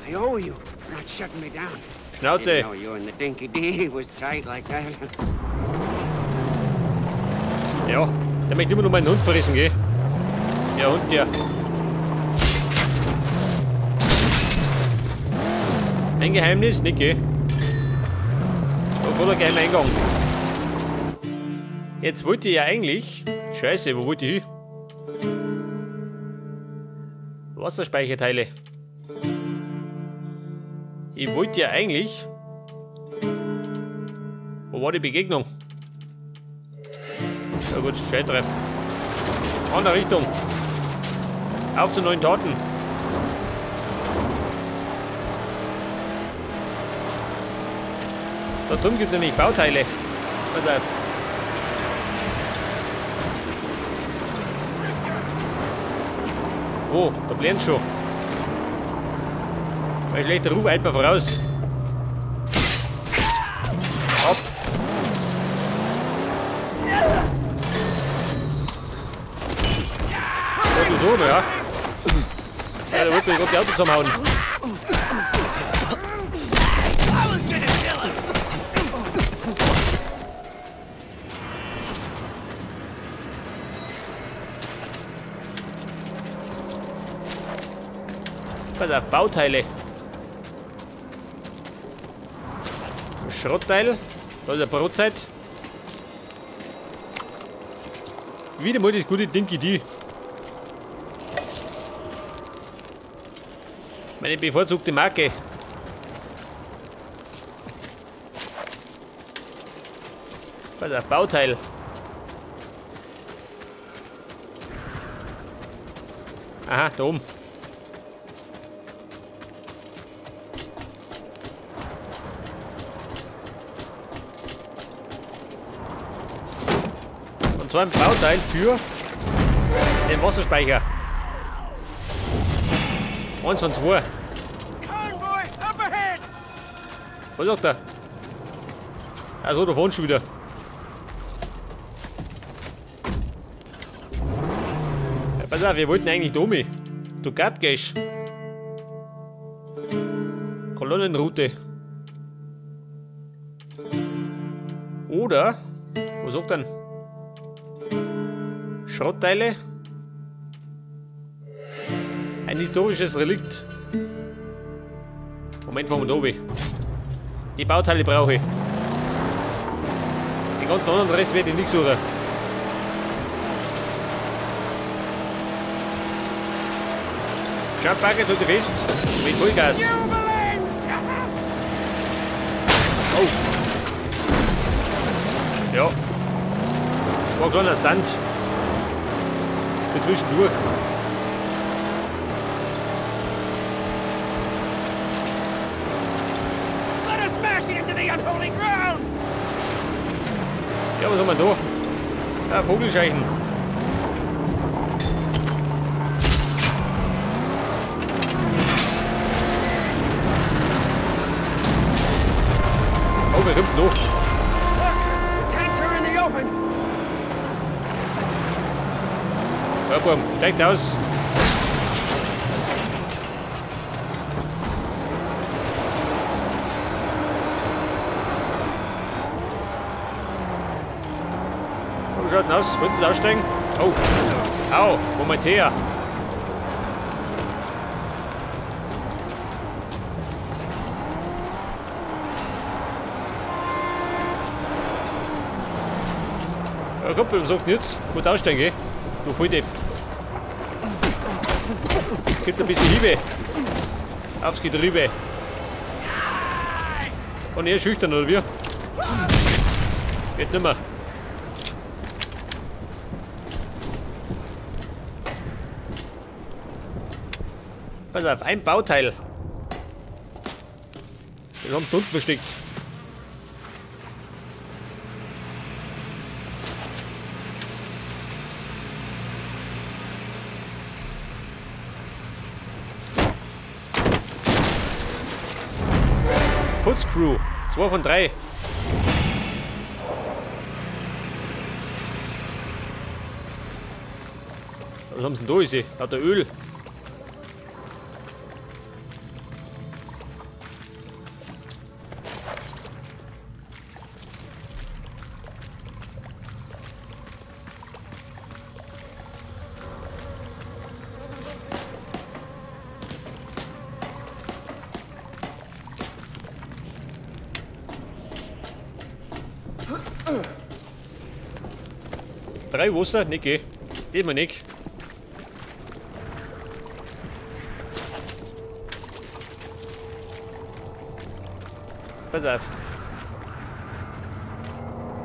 I owe you for not shutting me down. Schnauze. Didn't know you and the Dinky D was tight like that. Ja, der möchte immer nur meinen Hund fressen, gell? Ja, Hund, ja. Ein Geheimnis? Nicht, gell? Da war der geheime Eingang. Jetzt wollte ich ja eigentlich... Scheiße, wo wollte ich hin? Wasserspeicherteile. Ich wollte ja eigentlich... Wo war die Begegnung? Na gut, Scheitreff. Andere Richtung. Auf zu neuen Taten. Da drüben gibt es nämlich Bauteile. Pass auf. Oh, da blendet schon. Ein schlechter Ruf, einfach voraus. Ab. Ja, du so, ja. Ja, da wollte ich gerade die Auto zusammenhauen. Pass auf, Bauteile. Schrottteil. Da ist eine Brotzeit. Wieder mal das gute Dinky D. Meine bevorzugte Marke. Pass auf, Bauteil. Aha, da oben. Und zwar ein Bauteil für den Wasserspeicher. 1 von 2. Was sagt er? Also da vorne schon wieder. Ja, pass auf, wir wollten eigentlich da oben. Du Gatgesch. Kolonnenroute. Oder, was sagt er? Schrottteile. Ein historisches Relikt. Moment, fahren wir da oben. Die Bauteile brauche ich. Den ganzen anderen Rest werde ich nicht suchen. Schau, Bagger, tut fest. Mit Vollgas. Oh. Ja. War ein kleiner Stunt. Für zwischendurch. Ja, was haben wir da? Ja, Vogelscheichen. Oh, wer kommt noch? Ja, Bum, steigt aus. Wie schaut denn aus? Wollt ihr aussteigen? Oh. Au, wo mal her? Ja, Kumpel, was sagt denn jetzt? Gut aussteigen, gell? Du Volldepp. Gibt ein bisschen Hiebe. Aufs Getriebe. Und er ist schüchtern, oder wie? Geht nicht mehr. Pass auf, ein Bauteil. Wir haben unten versteckt. Putzcrew, 2 von 3. Was haben sie denn da? Ist sie? Lauter Öl. 3 Wasser, nicht geh. Diesmal nicht. Pass auf.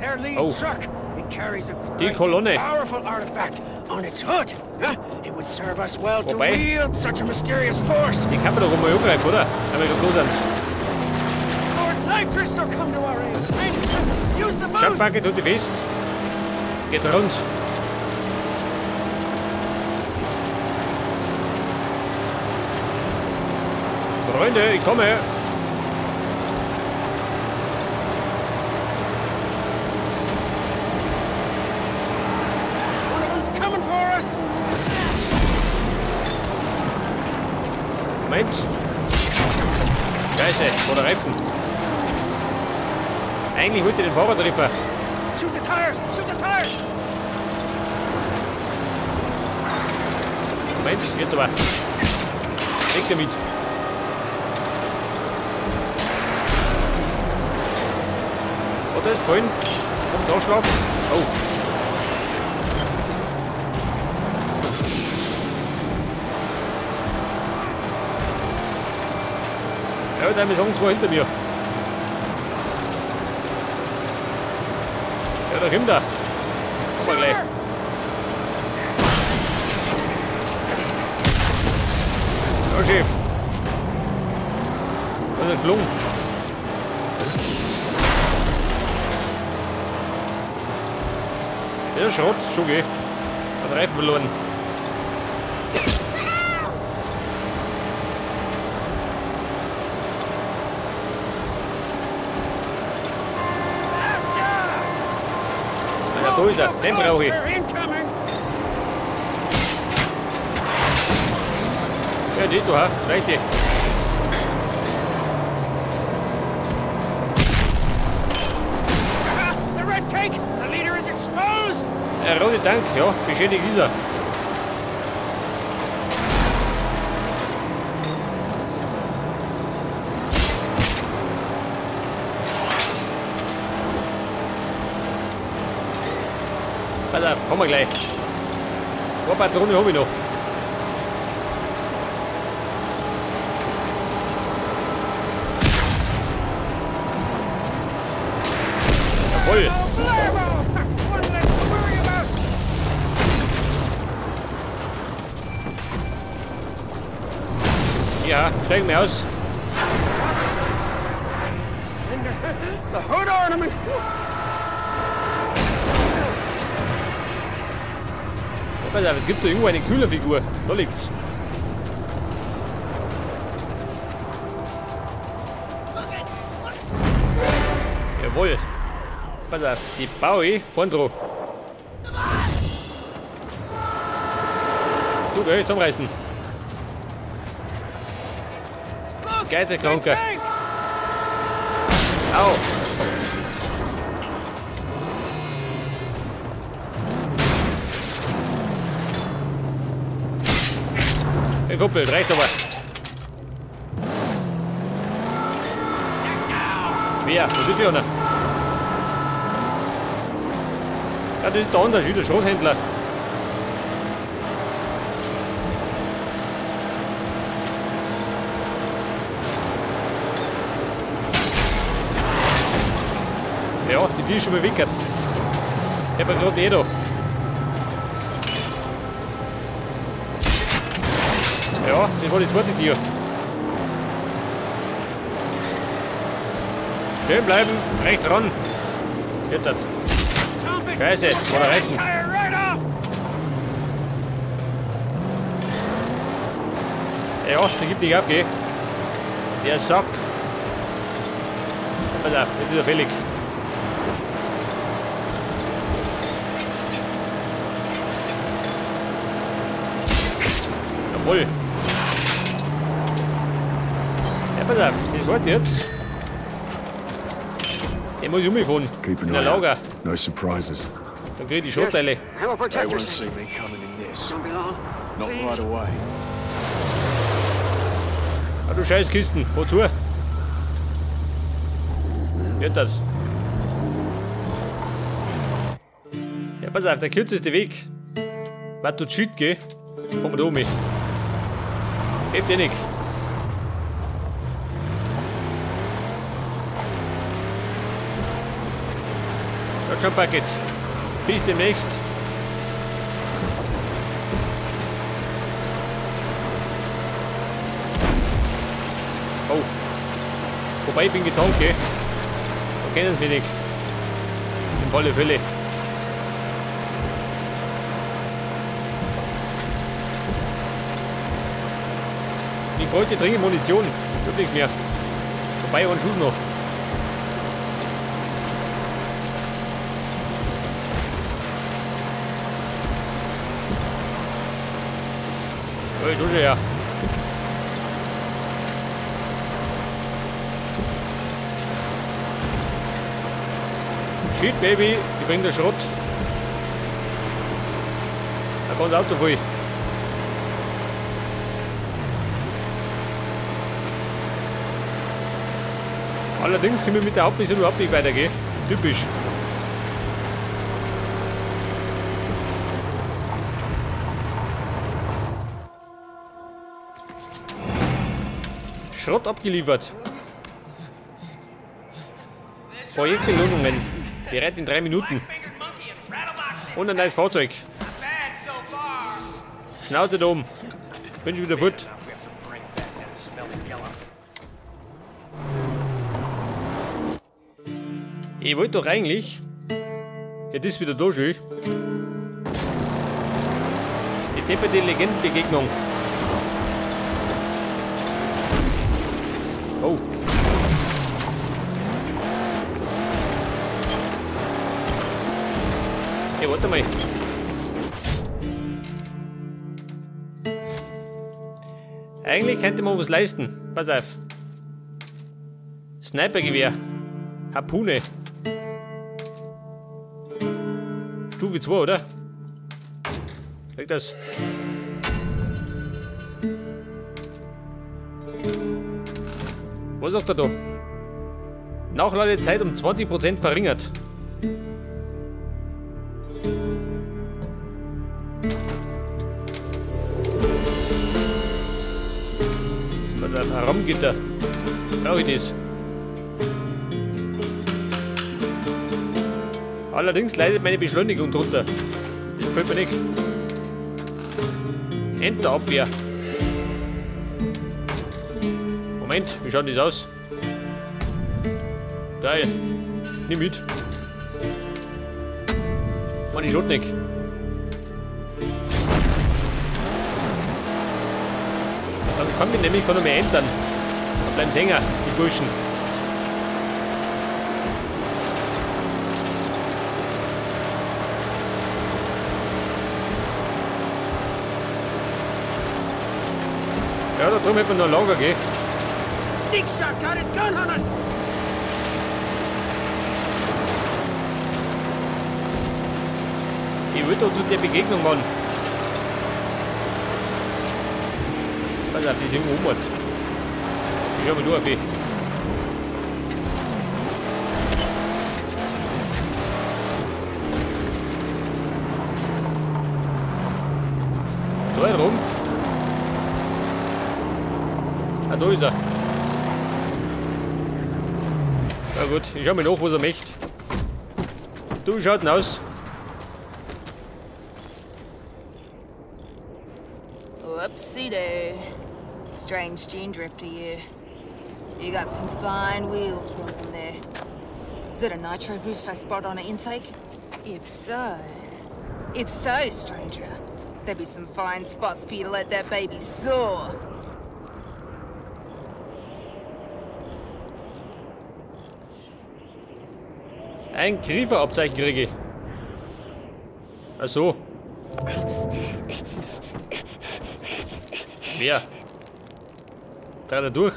Their lead Oh. truck. It carries a Die great Kolonne. powerful artifact on its hood. Huh? It would serve us well to Wobei- wield such a mysterious force. Die kann man doch mal angreifen, oder? Wenn wir da sind. Lord Nitrous will come to our aid. Tank, use the boost. Jumppacke, tut die fest. Geht rund. Freunde, ich komme. One of them's coming for us. Moment. Scheiße, vor der Reifen. Eigentlich wollte ich den Fahrer treffen. Shoot the tires. Shoot the tires. Moment, geht aber. Weg damit. Oh, da ist gefallen. Kommt Anschlag. Oh. Ja, da sagen zwei hinter mir. Ja, da kommt er. Komm mal gleich. Ja, Chef. Was ist geflogen? Der ist Schrott, schon geh. Hat Reifen verloren. Ja, da ist er. Den brauche ich. Incoming. Ja, die da, richtig. The red tank. The leader is exposed. Der rote Tank, ja, beschädigt ist er. Pass auf, kommen wir gleich. Eine Patrone habe ich noch. Jawohl. One less to worry about. Ja, steig mir aus. The hood ornament. Pass auf, es gibt da irgendwo eine Kühlerfigur. Da liegt's. Jawohl. Pass auf, die baue ich vorn drauf. Du, geh, zusammenreißen. Geizerkranker. Tank. Au. Hey Kumpel, reicht aber. Wer? Wo ist die einer? Ja, das ist der Unterschied, der Schrothändler. Ja, die ist schon mal wickert. Ich hab ja gerade da. Ja, das war die zweite Tür. Schön bleiben, rechts ran. Geht das. Scheiße, vor der Reifen. Tire right off. Ja, der gibt nicht auf, geh. Der Sack. Pass auf, jetzt ist er fällig. Jawohl. Ja, pass auf, das hat jetzt. Den muss ich umfahren. Keep In an der eye out. Lager. No surprises. Dann krieg ich die Schrottteile. I will They protect won't us. see me coming in this. Don't be long. Not Please. right away. Ah, du scheiß Kisten, wozu? Geht das? Ja, pass auf, der kürzeste Weg. Was tut shit, gell? Komm mal da um mich. Hebt den nicht. Schaut schon, Paket. Bis demnächst. Oh. Wobei, ich bin getankt, gell? Da kennen sie mich nicht. In volle Fälle. Ich bräuchte dringend Munition. Ich hab nichts mehr. Wobei, einen Schuss noch. Oh, ich dusche ja. Shit, Baby, ich bring den Schrott. Da kommt das Auto voll. Allerdings können wir mit der Hauptmission überhaupt nicht weitergehen. Typisch. Schrott abgeliefert. Projektbelohnungen. Bereit in 3 Minuten. Und ein neues Fahrzeug. Schnauze da oben. Bin schon wieder fort. Ich wollte doch eigentlich. Ja, das ist wieder da schön. Die depperte Legendenbegegnung. Oh. Hey, warte mal. Eigentlich könnte man was leisten. Pass auf. Snipergewehr. Harpune. Stufe 2, oder? Krieg das. Was sagt er da? Nachladezeit um 20% verringert. Was auf ein Raumgitter. Brauche ich das? Allerdings leidet meine Beschleunigung drunter. Das gefällt mir nicht. Enterabwehr. Moment, wie schaut das aus? Geil. Nimm mit. Mann, ich schaut nicht. Aber ich kann mich nämlich noch mehr ändern. Da bleiben Sänger, die Burschen. Ja, da drüben hätte man noch ein Lager, gell? Sneak shot got his gun on us! Ich will doch zu der Begegnung, Mann. Pass auf, die sind umgehört. Ich schau mal durch, wie. Da herum. Ah, da ist er. Na gut, ich schau mal nach, was er möchte. Du, wie schaut denn aus? Whoopsie-doo. Strange gene drifter, you. You got some fine wheels running there. Is that a nitro boost I spot on an intake? If so, stranger, there'd be some fine spots for you to let that baby soar. Ein Grieferabzeichen kriege ich. Ach so. Wer? Da durch.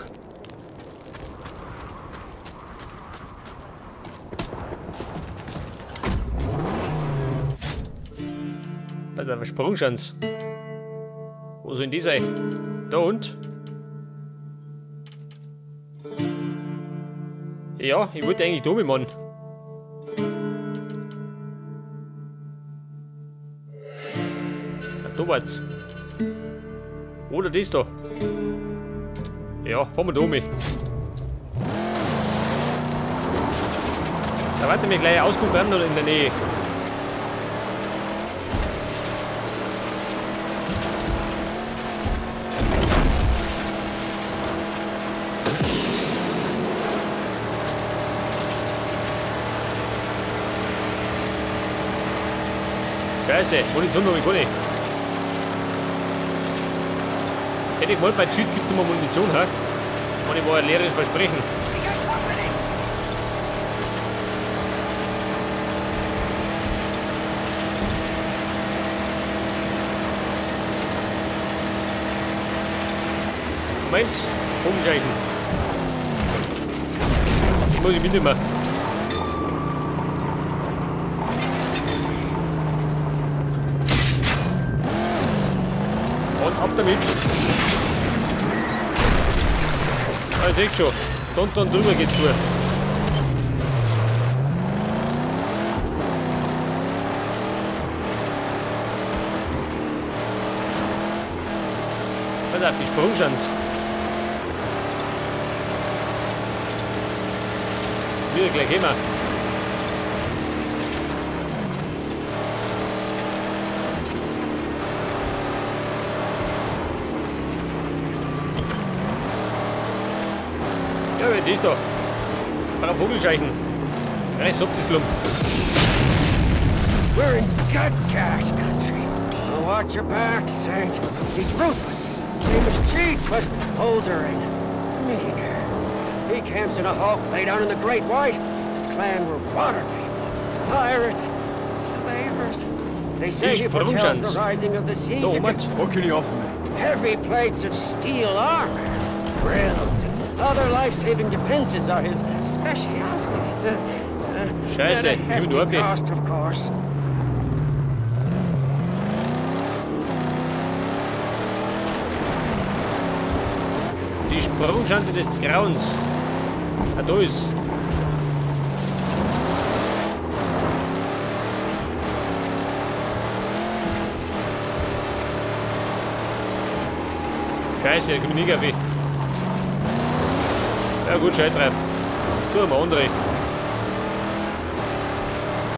Da ist eine Sprungchance. Wo soll denn die sein? Da und? Ja, ich wollte eigentlich da, Mann. so war's. Oder das da. Ja, fahren wir da um. Da wird nämlich gleich Ausguck werden oder in der Nähe. Scheiße, Munition habe ich gar nicht. Hätte ich mal bei Cheat gibt es immer Munition, ha? Und ich war ein leeres Versprechen. Moment, Funkenscheichen. Die muss ich mitnehmen. Und ab damit. Ah, ich seht schon. Da und drüber geht's zu. Pass auf, die Sprungchance. Wieder gleich immer. Ja, wer ist da? Bei einem Vogelscheichen. Reiß ab das Lump. We're in gut gas country. Now watch your back, Saint. He's ruthless. Same as Cheek, but older and meaner. He camps in a hulk lay down in the Great White. His clan were water people, pirates, slavers. They say he foretells the rising of the seas. No, much. What can he offer me? Heavy plates of steel armor, grills, and other life-saving defenses are his specialty. Scheiße, At a hefty Dorf hier. cost, of course. Die Sprungschanze des Grauens. Ah, da ist. Scheiße, da komme ich nicht auf. Ja gut, Scheiß drauf. Tu mal andere.